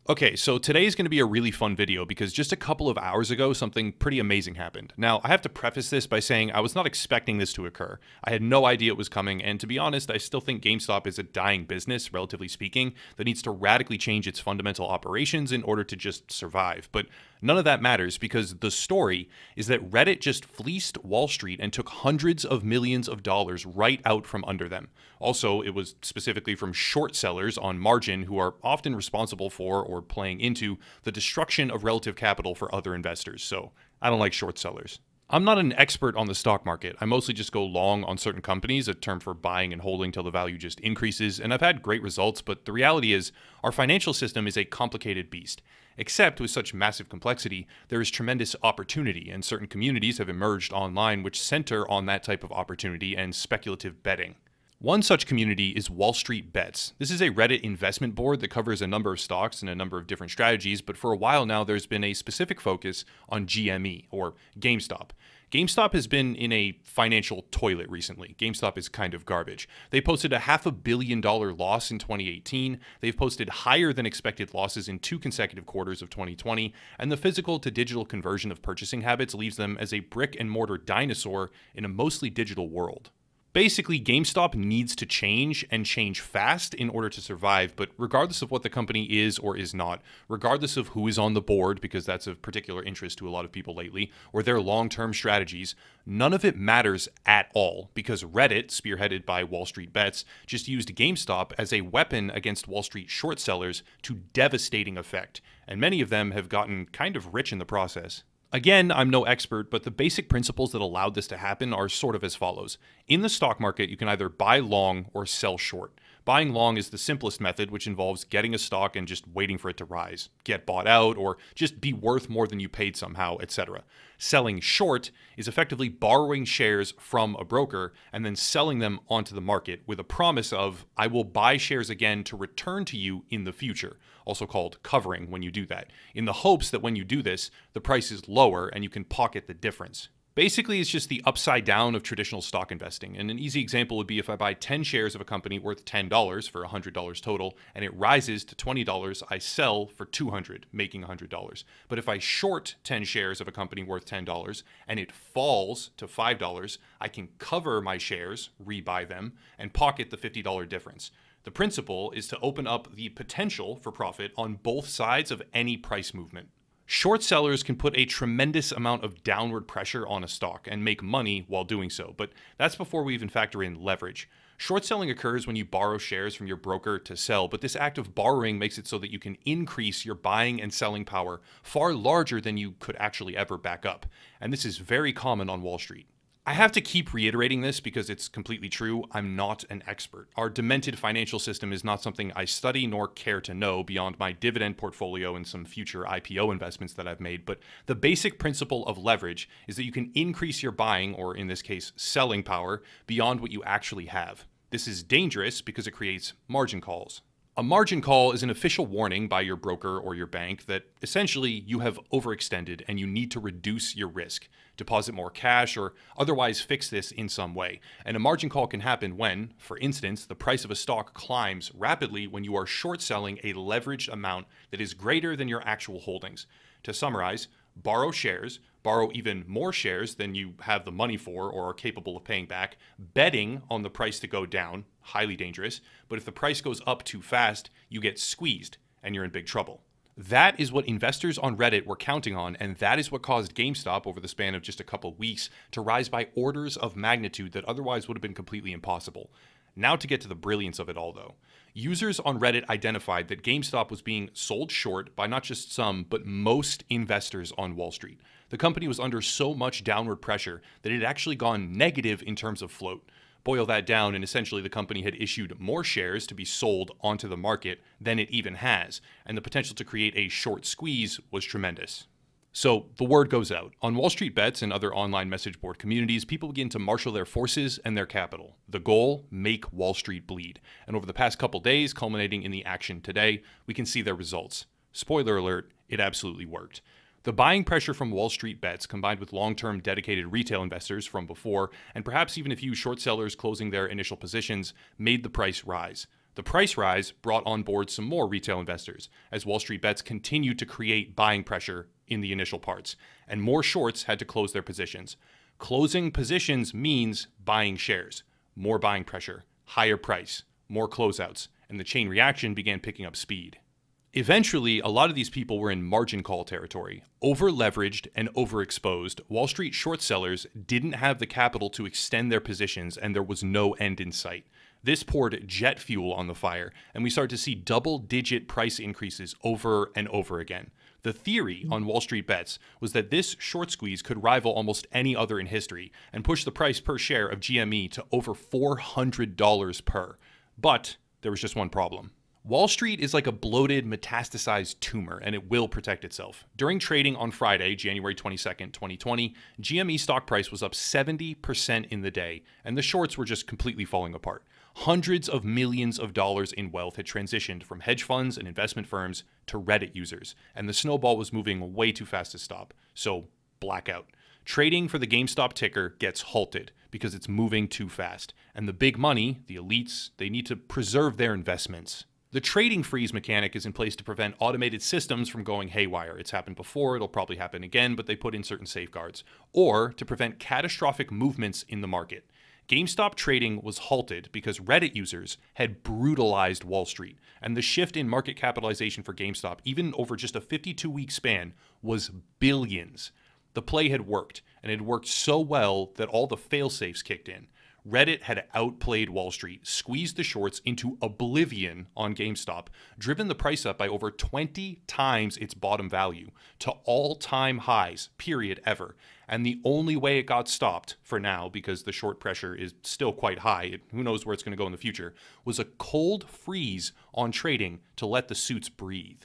Okay, so today is going to be a really fun video because just a couple of hours ago, something pretty amazing happened. Now, I have to preface this by saying I was not expecting this to occur. I had no idea it was coming, and to be honest, I still think GameStop is a dying business, relatively speaking, that needs to radically change its fundamental operations in order to just survive. But none of that matters because the story is that Reddit just fleeced Wall Street and took hundreds of millions of dollars right out from under them. Also, it was specifically from short sellers on margin who are often responsible for or playing into the destruction of relative capital for other investors. So I don't like short sellers. I'm not an expert on the stock market. I mostly just go long on certain companies, a term for buying and holding till the value just increases, and I've had great results, but the reality is our financial system is a complicated beast. Except with such massive complexity, there is tremendous opportunity, and certain communities have emerged online which center on that type of opportunity and speculative betting. One such community is Wall Street Bets. This is a Reddit investment board that covers a number of stocks and a number of different strategies, but for a while now there's been a specific focus on GME, or GameStop. GameStop has been in a financial toilet recently. GameStop is kind of garbage. They posted a $500 million loss in 2018. They've posted higher than expected losses in 2 consecutive quarters of 2020, and the physical to digital conversion of purchasing habits leaves them as a brick and mortar dinosaur in a mostly digital world. Basically, GameStop needs to change and change fast in order to survive, but regardless of what the company is or is not, regardless of who is on the board, because that's of particular interest to a lot of people lately, or their long-term strategies, none of it matters at all, because Reddit, spearheaded by Wall Street Bets, just used GameStop as a weapon against Wall Street short sellers to devastating effect, and many of them have gotten kind of rich in the process. Again, I'm no expert, but the basic principles that allowed this to happen are sort of as follows. In the stock market, you can either buy long or sell short. Buying long is the simplest method, which involves getting a stock and just waiting for it to rise, get bought out, or just be worth more than you paid somehow, etc. Selling short is effectively borrowing shares from a broker and then selling them onto the market with a promise of, I will buy shares again to return to you in the future, also called covering when you do that, in the hopes that when you do this, the price is lower and you can pocket the difference. Basically, it's just the upside down of traditional stock investing. And an easy example would be if I buy 10 shares of a company worth $10 for $100 total, and it rises to $20, I sell for $200, making $100. But if I short 10 shares of a company worth $10 and it falls to $5, I can cover my shares, rebuy them, and pocket the $50 difference. The principle is to open up the potential for profit on both sides of any price movement. Short sellers can put a tremendous amount of downward pressure on a stock and make money while doing so, but that's before we even factor in leverage. Short selling occurs when you borrow shares from your broker to sell, but this act of borrowing makes it so that you can increase your buying and selling power far larger than you could actually ever back up, and this is very common on Wall Street. I have to keep reiterating this because it's completely true. I'm not an expert. Our demented financial system is not something I study nor care to know beyond my dividend portfolio and some future IPO investments that I've made. But the basic principle of leverage is that you can increase your buying, or in this case, selling power, beyond what you actually have. This is dangerous because it creates margin calls. A margin call is an official warning by your broker or your bank that essentially you have overextended and you need to reduce your risk, deposit more cash, or otherwise fix this in some way. And a margin call can happen when, for instance, the price of a stock climbs rapidly when you are short selling a leveraged amount that is greater than your actual holdings. To summarize, borrow shares, borrow even more shares than you have the money for or are capable of paying back, betting on the price to go down, highly dangerous, but if the price goes up too fast, you get squeezed and you're in big trouble. That is what investors on Reddit were counting on, and that is what caused GameStop over the span of just a couple weeks to rise by orders of magnitude that otherwise would have been completely impossible. Now to get to the brilliance of it all, though. Users on Reddit identified that GameStop was being sold short by not just some, but most investors on Wall Street. The company was under so much downward pressure that it had actually gone negative in terms of float. Boil that down, and essentially the company had issued more shares to be sold onto the market than it even has, and the potential to create a short squeeze was tremendous. So the word goes out. On Wall Street Bets and other online message board communities, people begin to marshal their forces and their capital. The goal, make Wall Street bleed. And over the past couple days, culminating in the action today, we can see their results. Spoiler alert, it absolutely worked. The buying pressure from Wall Street Bets, combined with long-term dedicated retail investors from before, and perhaps even a few short sellers closing their initial positions, made the price rise. The price rise brought on board some more retail investors, as Wall Street Bets continued to create buying pressure in the initial parts, and more shorts had to close their positions. Closing positions means buying shares, more buying pressure, higher price, more closeouts, and the chain reaction began picking up speed. Eventually, a lot of these people were in margin call territory. Over-leveraged and overexposed, Wall Street short sellers didn't have the capital to extend their positions, and there was no end in sight. This poured jet fuel on the fire, and we started to see double-digit price increases over and over again. The theory on Wall Street Bets was that this short squeeze could rival almost any other in history and push the price per share of GME to over $400 per. But there was just one problem. Wall Street is like a bloated, metastasized tumor, and it will protect itself. During trading on Friday, January 22nd, 2020, GME stock price was up 70% in the day, and the shorts were just completely falling apart. Hundreds of millions of dollars in wealth had transitioned from hedge funds and investment firms to Reddit users, and the snowball was moving way too fast to stop. So, blackout. Trading for the GameStop ticker gets halted because it's moving too fast, and the big money, the elites, they need to preserve their investments. The trading freeze mechanic is in place to prevent automated systems from going haywire. It's happened before, it'll probably happen again, but they put in certain safeguards. Or to prevent catastrophic movements in the market. GameStop trading was halted because Reddit users had brutalized Wall Street, and the shift in market capitalization for GameStop, even over just a 52-week span, was billions. The play had worked, and it had worked so well that all the fail-safes kicked in. Reddit had outplayed Wall Street, squeezed the shorts into oblivion on GameStop, driven the price up by over 20 times its bottom value to all-time highs, period, ever. And the only way it got stopped, for now, because the short pressure is still quite high, who knows where it's going to go in the future, was a cold freeze on trading to let the suits breathe.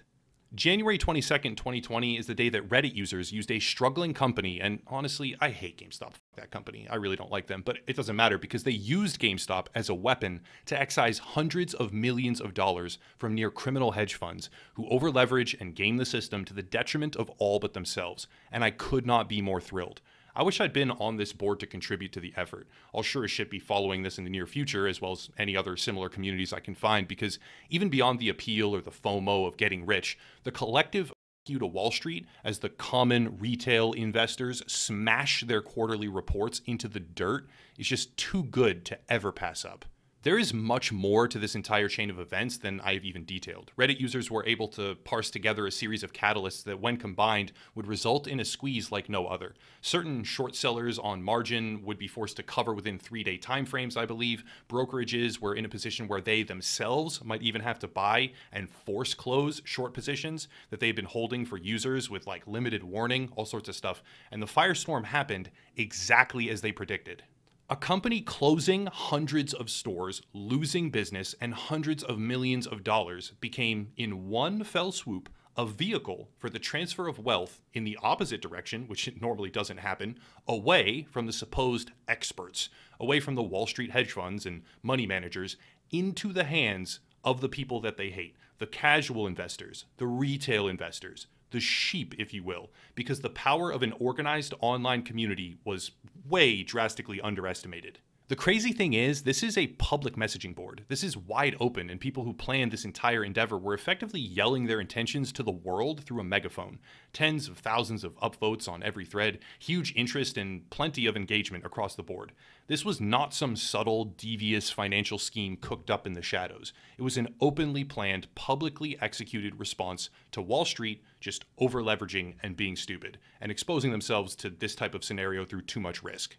January 22nd, 2020 is the day that Reddit users used a struggling company, and honestly, I hate GameStop, that company. I really don't like them, but it doesn't matter because they used GameStop as a weapon to excise hundreds of millions of dollars from near criminal hedge funds who over-leverage and game the system to the detriment of all but themselves, and I could not be more thrilled. I wish I'd been on this board to contribute to the effort. I'll sure as shit be following this in the near future, as well as any other similar communities I can find, because even beyond the appeal or the FOMO of getting rich, the collective you to Wall Street as the common retail investors smash their quarterly reports into the dirt is just too good to ever pass up. There is much more to this entire chain of events than I've even detailed. Reddit users were able to parse together a series of catalysts that, when combined, would result in a squeeze like no other. Certain short sellers on margin would be forced to cover within 3-day timeframes, I believe. Brokerages were in a position where they themselves might even have to buy and force close short positions that they had been holding for users with like limited warning, all sorts of stuff. And the firestorm happened exactly as they predicted. A company closing hundreds of stores, losing business, and hundreds of millions of dollars became, in one fell swoop, a vehicle for the transfer of wealth in the opposite direction, which it normally doesn't happen, away from the supposed experts, away from the Wall Street hedge funds and money managers, into the hands of the people that they hate, the casual investors, the retail investors, the sheep, if you will, because the power of an organized online community was way drastically underestimated. The crazy thing is, this is a public messaging board. This is wide open, and people who planned this entire endeavor were effectively yelling their intentions to the world through a megaphone. Tens of thousands of upvotes on every thread, huge interest, and plenty of engagement across the board. This was not some subtle, devious financial scheme cooked up in the shadows. It was an openly planned, publicly executed response to Wall Street just over-leveraging and being stupid, and exposing themselves to this type of scenario through too much risk.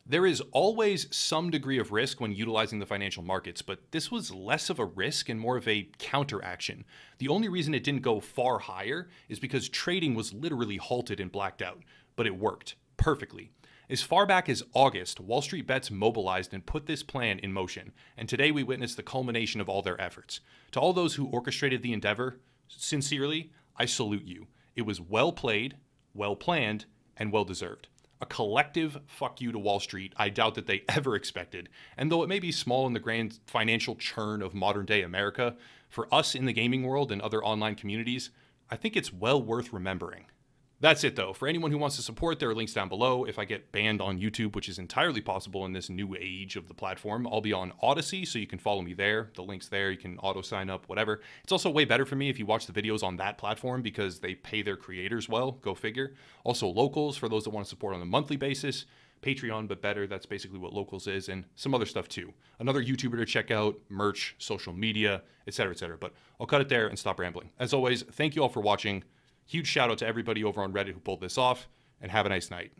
There is always some degree of risk when utilizing the financial markets, but this was less of a risk and more of a counteraction. The only reason it didn't go far higher is because trading was literally halted and blacked out, but it worked perfectly. As far back as August, Wall Street Bets mobilized and put this plan in motion, and today we witness the culmination of all their efforts. To all those who orchestrated the endeavor, sincerely, I salute you. It was well played, well planned, and well deserved. A collective fuck you to Wall Street I doubt that they ever expected. And though it may be small in the grand financial churn of modern day America, for us in the gaming world and other online communities, I think it's well worth remembering. That's it though. For anyone who wants to support, there are links down below. If I get banned on YouTube, which is entirely possible in this new age of the platform, I'll be on Odyssey, so you can follow me there. The link's there. You can auto sign up, whatever. It's also way better for me if you watch the videos on that platform because they pay their creators well. Go figure. Also Locals for those that want to support on a monthly basis. Patreon, but better. That's basically what Locals is, and some other stuff too. Another YouTuber to check out, merch, social media, etc., etc. But I'll cut it there and stop rambling. As always, thank you all for watching. Huge shout out to everybody over on Reddit who pulled this off, and have a nice night.